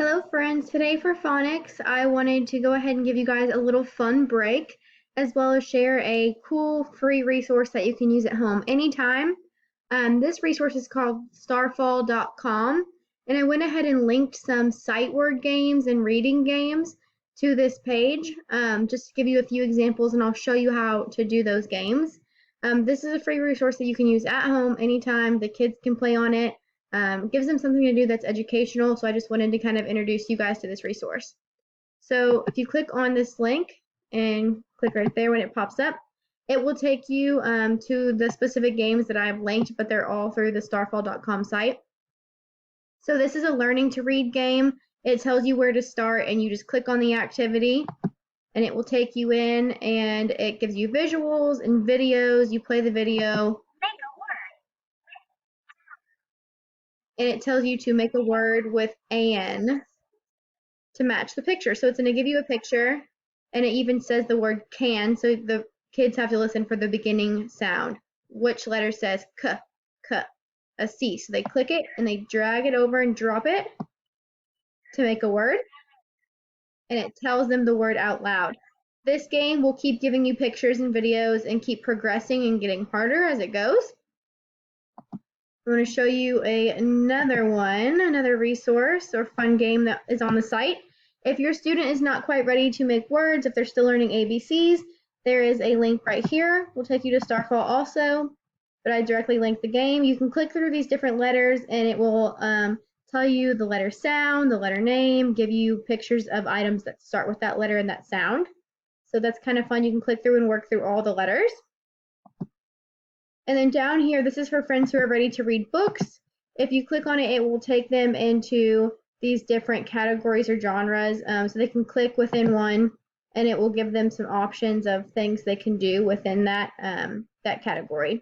Hello friends, today for phonics I wanted to go ahead and give you guys a little fun break as well as share a cool free resource that you can use at home anytime. This resource is called starfall.com, and I went ahead and linked some sight word games and reading games to this page just to give you a few examples, and I'll show you how to do those games. This is a free resource that you can use at home anytime. The kids can play on it. Gives them something to do that's educational, so I just wanted to kind of introduce you guys to this resource. So if you click on this link and click right there when it pops up, it will take you to the specific games that I've linked, but they're all through the starfall.com site. So this is a learning to read game. It tells you where to start, and you just click on the activity and it will take you in, and it gives you visuals and videos. You play the video and it tells you to make a word with "an" to match the picture. So it's going to give you a picture, and it even says the word "can," so the kids have to listen for the beginning sound. Which letter says k, k, a C. So they click it and they drag it over and drop it to make a word, and it tells them the word out loud. This game will keep giving you pictures and videos and keep progressing and getting harder as it goes. I'm going to show you another resource or fun game that is on the site. If your student is not quite ready to make words, if they're still learning ABCs, there is a link right here. We'll take you to Starfall also, but I directly linked the game. You can click through these different letters and it will tell you the letter sound, the letter name, give you pictures of items that start with that letter and that sound. So that's kind of fun. You can click through and work through all the letters. And then down here, this is for friends who are ready to read books. If you click on it, it will take them into these different categories or genres. So they can click within one, and it will give them some options of things they can do within that, that category.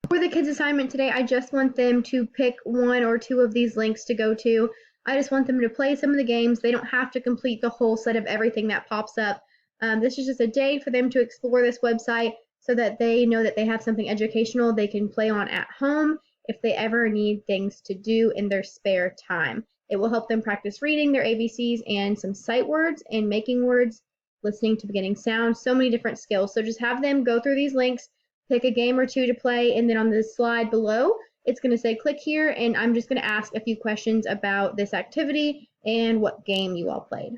For the kids' assignment today, I just want them to pick one or two of these links to go to. I just want them to play some of the games. They don't have to complete the whole set of everything that pops up. This is just a day for them to explore this website so that they know that they have something educational they can play on at home if they ever need things to do in their spare time. It will help them practice reading their ABCs and some sight words and making words, listening to beginning sounds, so many different skills. So just have them go through these links, pick a game or two to play, and then on the slide below, it's going to say click here, and I'm just going to ask a few questions about this activity and what game you all played.